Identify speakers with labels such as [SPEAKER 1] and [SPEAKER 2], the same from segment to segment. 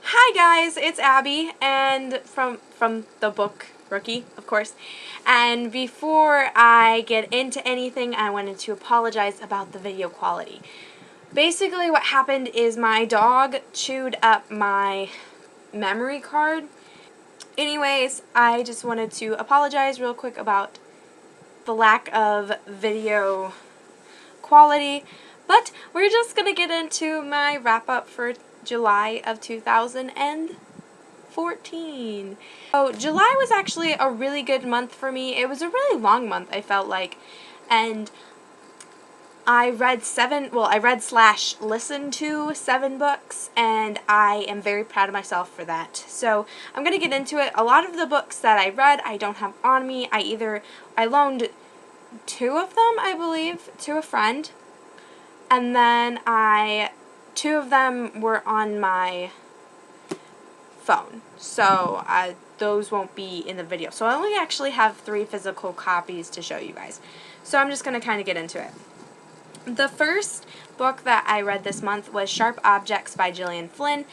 [SPEAKER 1] Hi guys, it's Abby, and from the book Rookie, of course. And before I get into anything, I wanted to apologize about the video quality. Basically what happened is my dog chewed up my memory card. Anyways, I just wanted to apologize real quick about the lack of video quality, but we're just gonna get into my wrap up for July of 2014. So July was actually a really good month for me. It was a really long month, I felt like, and I read slash listened to 7 books, and I am very proud of myself for that. So I'm going to get into it. A lot of the books that I read I don't have on me. I loaned 2 of them, I believe, to a friend, and then 2 of them were on my phone. So those won't be in the video. So I only actually have 3 physical copies to show you guys. So I'm just going to kind of get into it. The first book that I read this month was Sharp Objects by Gillian Flynn.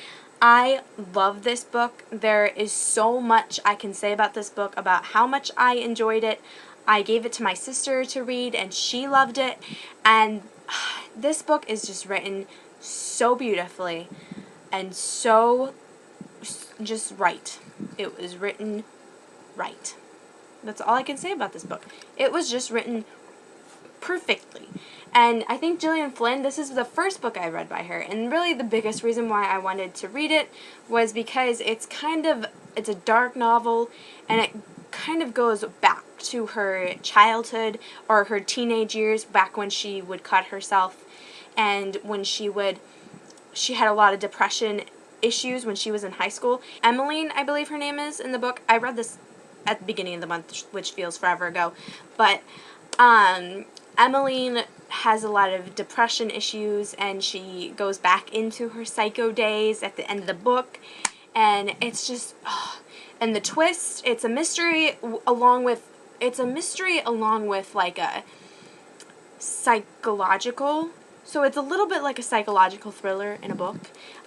[SPEAKER 1] I love this book. There is so much I can say about this book, about how much I enjoyed it. I gave it to my sister to read, and she loved it. And this book is just written so beautifully and so just right. It was written right. That's all I can say about this book. It was just written perfectly. And I think Gillian Flynn, this is the first book I read by her, and really the biggest reason why I wanted to read it was because it's a dark novel, and it kind of goes back to her childhood or her teenage years, back when she would cut herself, and when she had a lot of depression issues when she was in high school. Emmeline, I believe her name is in the book. I read this at the beginning of the month, which feels forever ago, but Emmeline has a lot of depression issues, and she goes back into her psycho days at the end of the book, and it's just, and the twist, it's a mystery along with like a psychological, so it's a little bit like a psychological thriller in a book,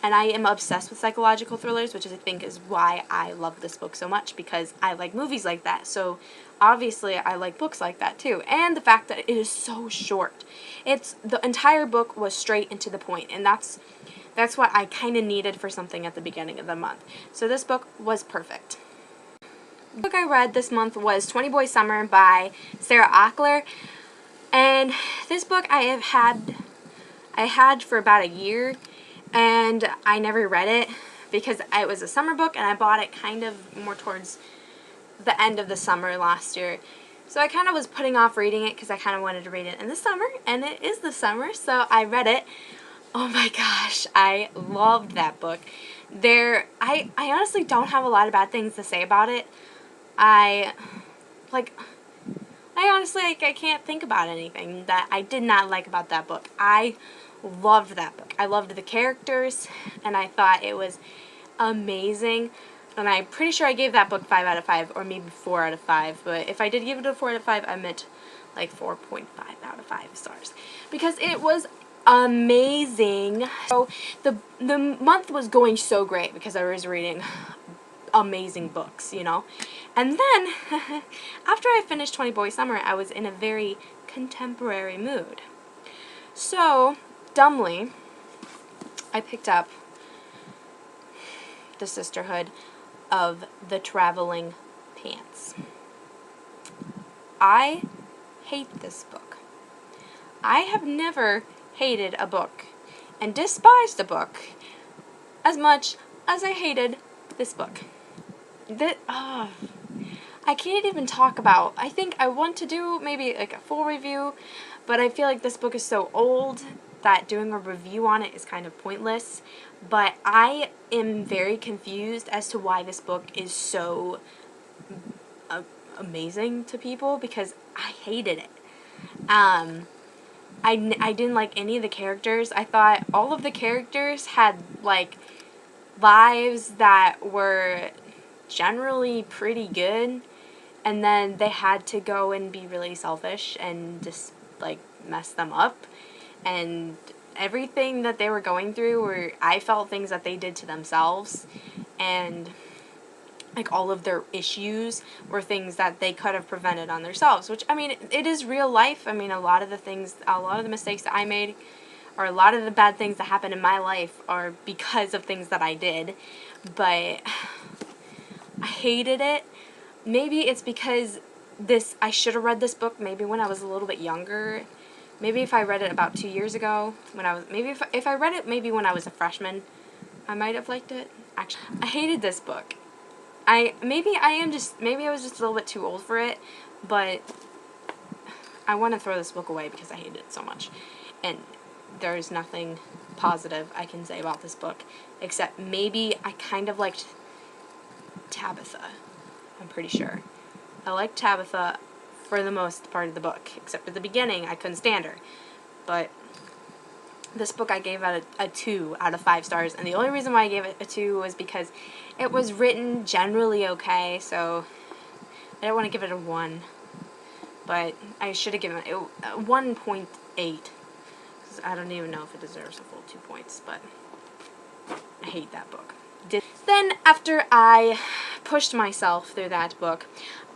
[SPEAKER 1] and I am obsessed with psychological thrillers, which I think is why I love this book so much, because I like movies like that, so obviously I like books like that too, and the fact that it is so short. The entire book was straight and to the point, and that's what I kind of needed for something at the beginning of the month. So this book was perfect. The book I read this month was 20 Boy Summer by Sarah Ackler, and this book I had for about a year, and I never read it because it was a summer book, and I bought it kind of more towards the end of the summer last year. So I kind of was putting off reading it because I kind of wanted to read it in the summer, and it is the summer, so I read it. Oh my gosh, I loved that book. I honestly don't have a lot of bad things to say about it. I honestly, I can't think about anything that I did not like about that book. I loved that book. I loved the characters, and I thought it was amazing. And I'm pretty sure I gave that book 5 out of 5, or maybe 4 out of 5. But if I did give it a 4 out of 5, I meant like 4.5 out of 5 stars. Because it was amazing. So the month was going so great because I was reading amazing books, you know. And then, after I finished 20 Boy Summer, I was in a very contemporary mood. So, dumbly, I picked up The Sisterhood of the Traveling Pants. I hate this book. I have never hated a book and despised a book as much as I hated this book. I can't even talk about. I think I want to do maybe like a full review, but I feel like this book is so old that doing a review on it is kind of pointless. But I am very confused as to why this book is so amazing to people, because I hated it. I didn't like any of the characters. I thought all of the characters had like lives that were generally pretty good, and then they had to go and be really selfish and just like mess them up, and everything that they were going through, were, I felt things that they did to themselves, and like all of their issues were things that they could have prevented on themselves, which, I mean, it is real life. I mean, a lot of the mistakes that I made, or a lot of the bad things that happened in my life, are because of things that I did, but I hated it. Maybe it's because I should have read this book maybe when I was a little bit younger. Maybe if I read it about 2 years ago, maybe if I read it maybe when I was a freshman, I might have liked it. Actually, I hated this book. Maybe I was just a little bit too old for it, but I want to throw this book away because I hated it so much. And there's nothing positive I can say about this book, except maybe I kind of liked Tabitha. I'm pretty sure. I liked Tabitha for the most part of the book, except at the beginning I couldn't stand her. But this book I gave it a 2 out of 5 stars, and the only reason why I gave it a 2 was because it was written generally okay, so I didn't want to give it a 1. But I should have given it a 1.8, because I don't even know if it deserves a full 2 points, but I hate that book. Then, after I pushed myself through that book,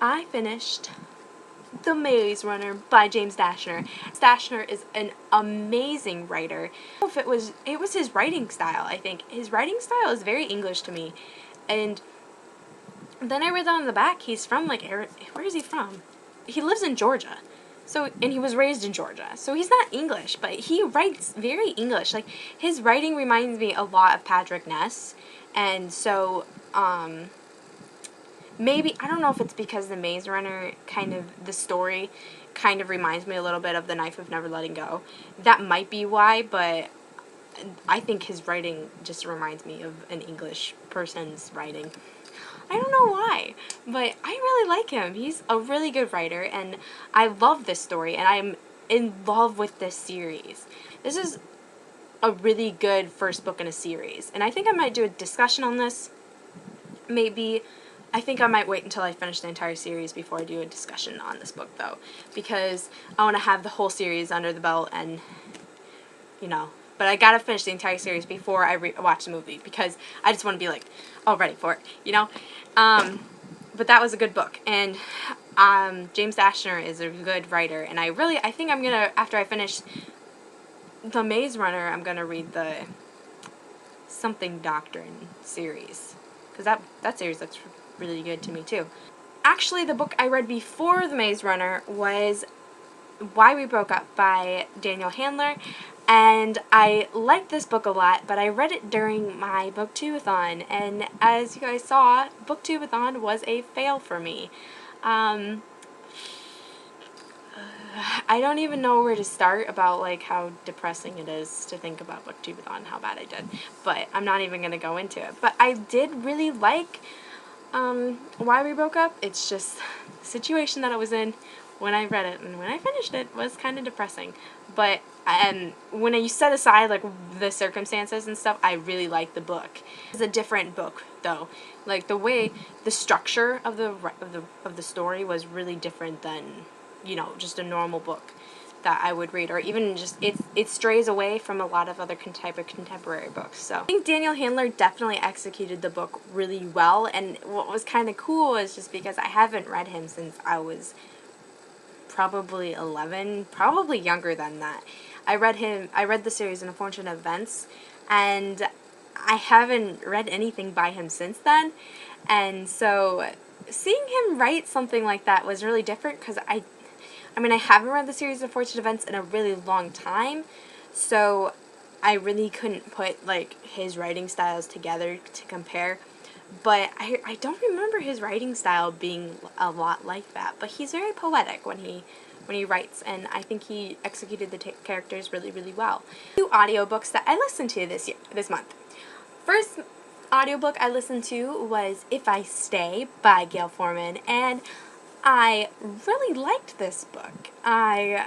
[SPEAKER 1] I finished The Maze Runner by James Dashner. Dashner is an amazing writer. I don't know if it was his writing style, I think. His writing style is very English to me. And then I read that on the back, he's from, like, where is he from? He lives in Georgia. And he was raised in Georgia. So he's not English, but he writes very English. Like, his writing reminds me a lot of Patrick Ness. And so, maybe, I don't know if it's because The Maze Runner, the story kind of reminds me a little bit of The Knife of Never Letting Go. That might be why, but I think his writing just reminds me of an English person's writing. I don't know why, but I really like him. He's a really good writer, and I love this story, and I'm in love with this series. This is a really good first book in a series, and I think I might do a discussion on this. Maybe, I think I might wait until I finish the entire series before I do a discussion on this book, though, because I want to have the whole series under the belt, and, you know, but I gotta finish the entire series before I watch the movie, because I just want to be, like, all ready for it, you know? But that was a good book, and James Dashner is a good writer, and I think I'm gonna, after I finish The Maze Runner, I'm gonna read the Something Doctrine series, because that series looks really good to me, too. Actually, the book I read before The Maze Runner was Why We Broke Up by Daniel Handler, and I liked this book a lot, but I read it during my Booktube-a-thon, and as you guys saw, Booktube-a-thon was a fail for me. I don't even know where to start about, like, how depressing it is to think about Booktube-a-thon, how bad I did, but I'm not even going to go into it. But I did really like Why We Broke Up. It's just the situation that I was in when I read it, and when I finished it was kind of depressing. But when you set aside, like, the circumstances and stuff, I really liked the book. It's a different book, though. Like, the structure of the story was really different than, you know, just a normal book that I would read, or even just, it strays away from a lot of other type of contemporary books. So I think Daniel Handler definitely executed the book really well, and what was kind of cool is just because I haven't read him since I was probably 11, probably younger than that. I read the series Unfortunate Events, and I haven't read anything by him since then, and so seeing him write something like that was really different, because I mean, I haven't read the series Unfortunate Events in a really long time, so I really couldn't put, like, his writing styles together to compare. But I don't remember his writing style being a lot like that. But he's very poetic when he writes, and I think he executed the characters really, really well. 2 audiobooks that I listened to this month. First audiobook I listened to was If I Stay by Gail Forman, and I really liked this book. I'm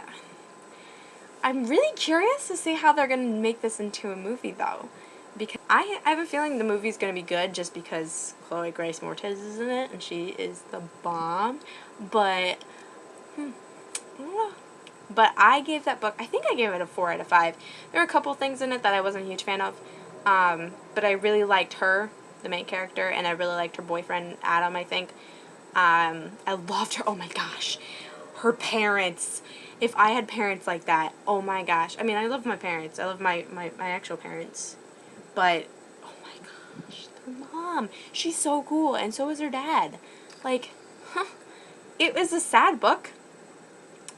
[SPEAKER 1] really curious to see how they're going to make this into a movie, though. Because I have a feeling the movie's going to be good just because Chloe Grace Moretz is in it, and she is the bomb. But, I don't know. But I gave that book, I think I gave it a 4 out of 5. There were a couple things in it that I wasn't a huge fan of, but I really liked her, the main character, and I really liked her boyfriend, Adam, I think. I loved her. Oh my gosh. Her parents. If I had parents like that, oh my gosh. I mean, I love my parents. I love my actual parents. But, oh my gosh, their mom. She's so cool, and so is her dad. Like, it was a sad book,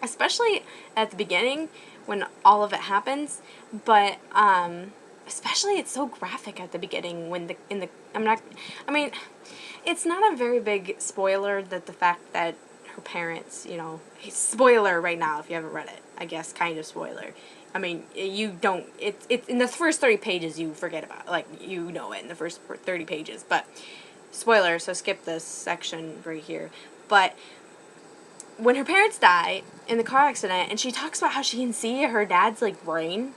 [SPEAKER 1] especially at the beginning when all of it happens, but especially it's so graphic at the beginning when it's not a very big spoiler that the fact that her parents, you know, spoiler right now if you haven't read it, I guess, kind of spoiler. I mean, you don't, it's in the first 30 pages you forget about, like, you know it in the first 30 pages, but spoiler, so skip this section right here. But when her parents die in the car accident, and she talks about how she can see her dad's, like, brain,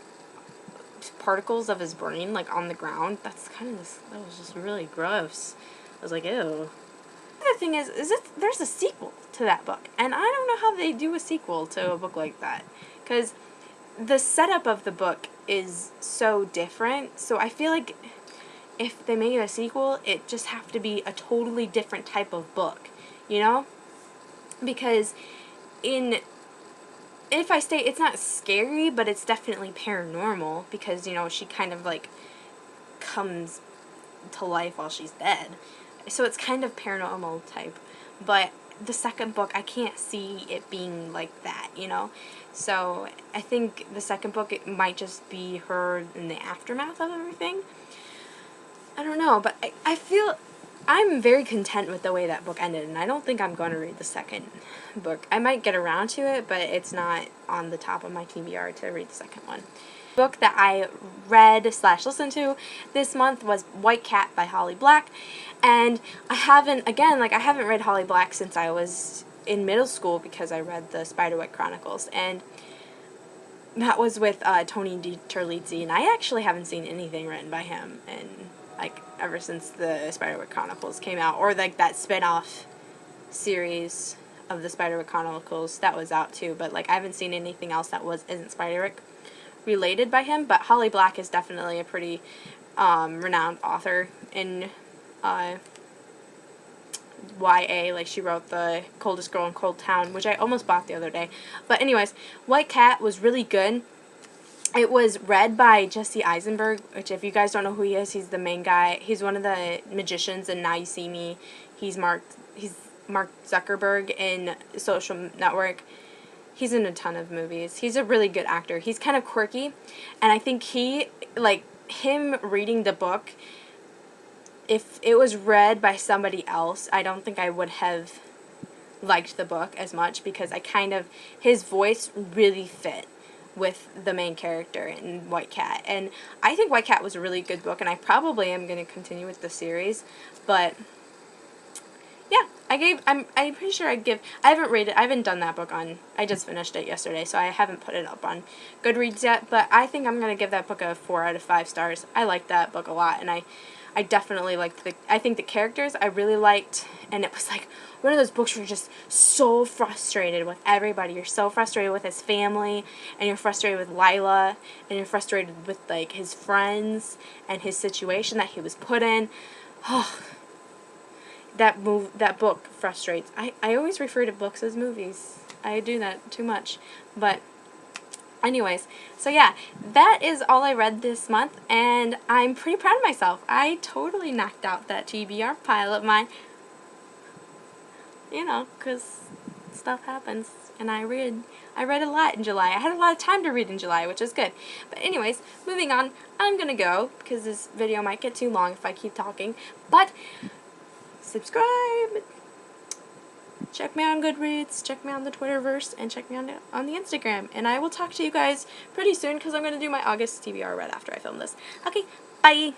[SPEAKER 1] particles of his brain, like, on the ground, that was just really gross. I was like, ew. The other thing is there's a sequel to that book, and I don't know how they do a sequel to a book like that, because the setup of the book is so different, so I feel like if they made a sequel, it just have to be a totally different type of book, you know? Because if I say it's not scary, but it's definitely paranormal, because, you know, she kind of, like, comes to life while she's dead. So it's kind of paranormal type. But the second book, I can't see it being like that, you know? So I think the second book, it might just be her in the aftermath of everything. I don't know, but I feel I'm very content with the way that book ended, and I don't think I'm going to read the second book. I might get around to it, but it's not on the top of my TBR to read the second one. The book that I read/listened to this month was White Cat by Holly Black, and I haven't read Holly Black since I was in middle school, because I read the Spiderwick Chronicles, and that was with Tony DiTerlizzi, and I actually haven't seen anything written by him, and like ever since the Spiderwick Chronicles came out, or like that spin-off series of the Spiderwick Chronicles that was out too, but like I haven't seen anything else that isn't Spiderwick related by him. But Holly Black is definitely a pretty renowned author in YA. Like, she wrote The Coldest Girl in Cold Town, which I almost bought the other day. But anyways, White Cat was really good. It was read by Jesse Eisenberg, which, if you guys don't know who he is, he's the main guy. He's one of the magicians in Now You See Me. He's Mark Zuckerberg in Social Network. He's in a ton of movies. He's a really good actor. He's kind of quirky, and I think him reading the book, if it was read by somebody else, I don't think I would have liked the book as much, because his voice really fit with the main character in White Cat. And I think White Cat was a really good book, and I probably am going to continue with the series. But yeah, I'm pretty sure I haven't read it. I haven't done that book I just finished it yesterday, so I haven't put it up on Goodreads yet, but I think I'm going to give that book a 4 out of 5 stars. I liked that book a lot, and I definitely liked I think the characters I really liked, and it was like one of those books where you're just so frustrated with everybody. You're so frustrated with his family, and you're frustrated with Lila, and you're frustrated with, like, his friends and his situation that he was put in. Oh, that book frustrates. I always refer to books as movies. I do that too much. But anyways, so yeah, that is all I read this month, and I'm pretty proud of myself. I totally knocked out that TBR pile of mine. You know, because stuff happens, and I read a lot in July. I had a lot of time to read in July, which is good. But anyways, moving on, I'm going to go, because this video might get too long if I keep talking. But subscribe, check me out on Goodreads, check me out on the Twitterverse, and check me on the Instagram. And I will talk to you guys pretty soon, because I'm going to do my August TBR right after I film this. Okay, bye!